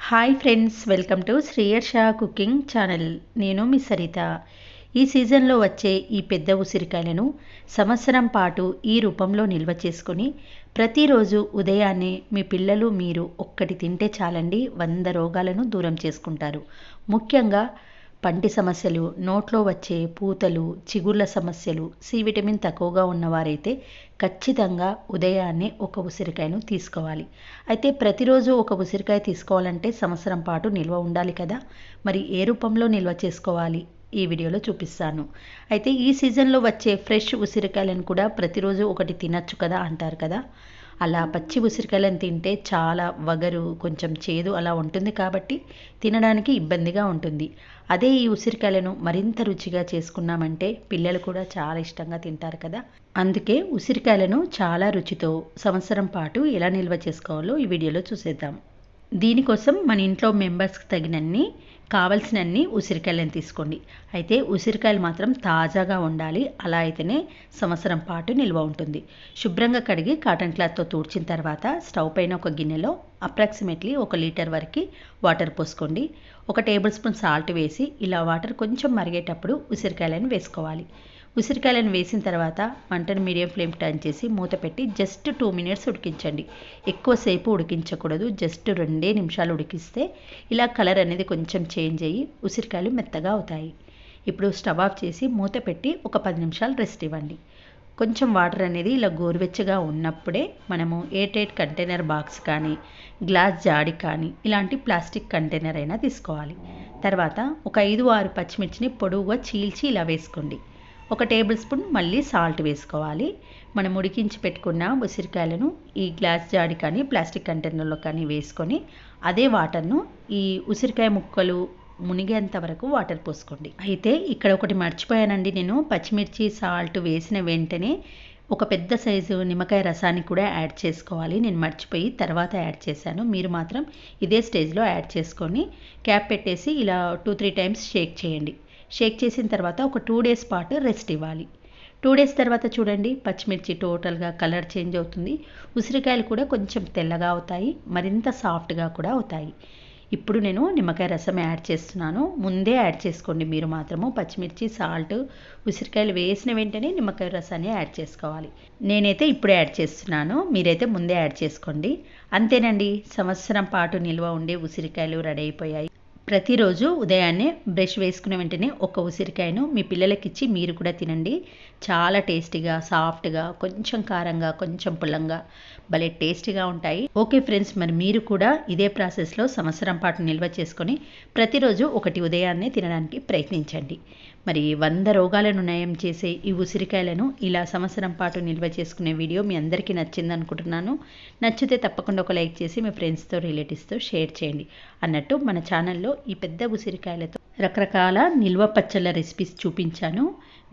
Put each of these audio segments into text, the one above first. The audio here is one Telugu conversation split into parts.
Hi friends, welcome to Sriyarsha cooking channel. నేను మీ సరిత. ఈ సీజన్లో వచ్చే ఈ పెద్ద ఉసిరికాయలను సంవత్సరం పాటు ఈ రూపంలో నిల్వ చేసుకొని ప్రతిరోజు ఉదయాన్నే మీ పిల్లలు మీరు ఒక్కటి తింటే చాలండి, 100 రోగాలను దూరం చేసుకుంటారు. ముఖ్యంగా పంటి సమస్యలు, నోట్లో వచ్చే పూతలు, చిగుర్ల సమస్యలు, సి విటమిన్ తక్కువగా ఉన్నవారైతే ఖచ్చితంగా ఉదయాన్నే ఒక ఉసిరికాయను తీసుకోవాలి. అయితే ప్రతిరోజు ఒక ఉసిరికాయ తీసుకోవాలంటే సంవత్సరం పాటు నిల్వ ఉండాలి కదా. మరి ఏ రూపంలో నిల్వ చేసుకోవాలి ఈ వీడియోలో చూపిస్తాను. అయితే ఈ సీజన్లో వచ్చే ఫ్రెష్ ఉసిరికాయలను కూడా ప్రతిరోజు ఒకటి తినచ్చు కదా అంటారు కదా. అలా పచ్చి ఉసిరికాయలను తింటే చాలా వగరు, కొంచెం చేదు అలా ఉంటుంది కాబట్టి తినడానికి ఇబ్బందిగా ఉంటుంది. అదే ఈ ఉసిరికాయలను మరింత రుచిగా చేసుకున్నామంటే పిల్లలు కూడా చాలా ఇష్టంగా తింటారు కదా. అందుకే ఉసిరికాయలను చాలా రుచితో సంవత్సరం పాటు ఎలా నిల్వ చేసుకోవాలో ఈ వీడియోలో చూసేద్దాం. దీనికోసం మన ఇంట్లో మెంబర్స్కి తగినన్ని కావలసినన్ని ఉసిరికాయలను తీసుకోండి. అయితే ఉసిరికాయలు మాత్రం తాజాగా ఉండాలి, అలా అయితేనే సంవత్సరం పాటు నిల్వ ఉంటుంది. శుభ్రంగా కడిగి కాటన్ క్లాత్తో తుడిచిన తర్వాత స్టవ్ పైన ఒక గిన్నెలో అప్రాక్సిమేట్లీ 1 లీటర్ వరకు వాటర్ పోసుకోండి. 1 టేబుల్ స్పూన్ సాల్ట్ వేసి ఇలా వాటర్ కొంచెం మరిగేటప్పుడు ఉసిరికాయలను వేసుకోవాలి. ఉసిరికాయలను వేసిన తర్వాత మంటను మీడియం ఫ్లేమ్ టర్న్ చేసి మూత పెట్టి జస్ట్ 2 మినిట్స్ ఉడికించండి. ఎక్కువసేపు ఉడికించకూడదు, జస్ట్ 2 నిమిషాలు ఉడికిస్తే ఇలా కలర్ అనేది కొంచెం చేంజ్ అయ్యి ఉసిరికాయలు మెత్తగా అవుతాయి. ఇప్పుడు స్టవ్ ఆఫ్ చేసి మూత పెట్టి ఒక 10 నిమిషాలు రెస్ట్ ఇవ్వండి. కొంచెం వాటర్ అనేది ఇలా గోరువెచ్చగా ఉన్నప్పుడే మనము ఎయిర్ టైట్ కంటైనర్ బాక్స్ కానీ, గ్లాస్ జాడి కానీ, ఇలాంటి ప్లాస్టిక్ కంటైనర్ అయినా తీసుకోవాలి. తర్వాత ఒక 5-6 పచ్చిమిర్చిని పొడవుగా చీల్చి ఇలా వేసుకోండి. 1 టేబుల్ స్పూన్ మళ్ళీ సాల్ట్ వేసుకోవాలి. మనం ఉడికించి పెట్టుకున్న ఉసిరికాయలను ఈ గ్లాస్ జాడి కానీ, ప్లాస్టిక్ కంటైనర్లో కానీ వేసుకొని అదే వాటర్ను ఈ ఉసిరికాయ ముక్కలు మునిగేంత వరకు వాటర్ పోసుకోండి. అయితే ఇక్కడ ఒకటి మర్చిపోయానండి, నేను పచ్చిమిర్చి సాల్ట్ వేసిన వెంటనే ఒక పెద్ద సైజు నిమ్మకాయ రసాన్ని కూడా యాడ్ చేసుకోవాలి. నేను మర్చిపోయి తర్వాత యాడ్ చేశాను. మీరు మాత్రం ఇదే స్టేజ్లో యాడ్ చేసుకొని క్యాప్ పెట్టేసి ఇలా 2-3 టైమ్స్ షేక్ చేయండి. షేక్ చేసిన తర్వాత ఒక 2 డేస్ పాటు రెస్ట్ ఇవ్వాలి. 2 డేస్ తర్వాత చూడండి, పచ్చిమిర్చి టోటల్గా కలర్ చేంజ్ అవుతుంది. ఉసిరికాయలు కూడా కొంచెం తెల్లగా అవుతాయి, మరింత సాఫ్ట్గా కూడా అవుతాయి. ఇప్పుడు నేను నిమ్మకాయ రసం యాడ్ చేస్తున్నాను. ముందే యాడ్ చేసుకోండి మీరు మాత్రము. పచ్చిమిర్చి, సాల్ట్, ఉసిరికాయలు వేసిన వెంటనే నిమ్మకాయ రసాన్ని యాడ్ చేసుకోవాలి. నేనైతే ఇప్పుడే యాడ్ చేస్తున్నాను, మీరైతే ముందే యాడ్ చేసుకోండి. అంతేనండి, సంవత్సరం పాటు నిల్వ ఉండే ఉసిరికాయలు రెడీ అయిపోయాయి. ప్రతిరోజు ఉదయాన్నే బ్రష్ వేసుకునే వెంటనే ఒక ఉసిరికాయను మీ పిల్లలకి ఇచ్చి మీరు కూడా తినండి. చాలా టేస్టీగా, సాఫ్ట్గా, కొంచెం కారంగా, కొంచెం పుల్లంగా, భలే టేస్టీగా ఉంటాయి. ఓకే ఫ్రెండ్స్, మరి మీరు కూడా ఇదే ప్రాసెస్లో సంవత్సరం పాటు నిల్వ చేసుకొని ప్రతిరోజు ఒకటి ఉదయాన్నే తినడానికి ప్రయత్నించండి. మరి 100 రోగాలను నయం చేసే ఈ ఉసిరికాయలను ఇలా సంవత్సరం పాటు నిల్వ చేసుకునే వీడియో మీ అందరికీ నచ్చింది అనుకుంటున్నాను. నచ్చితే తప్పకుండా ఒక లైక్ చేసి మీ ఫ్రెండ్స్తో, రిలేటివ్స్తో షేర్ చేయండి. అన్నట్టు మన ఛానల్లో ఈ పెద్ద ఉసిరికాయలతో రకరకాల నిల్వ పచ్చళ్ళ రెసిపీస్ చూపించాను.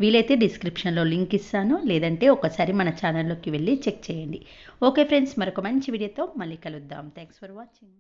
వీలైతే డిస్క్రిప్షన్లో లింక్ ఇస్తాను, లేదంటే ఒకసారి మన ఛానల్లోకి వెళ్ళి చెక్ చేయండి. ఓకే ఫ్రెండ్స్, మరొక మంచి వీడియోతో మళ్ళీ కలుద్దాం. Thanks for watching.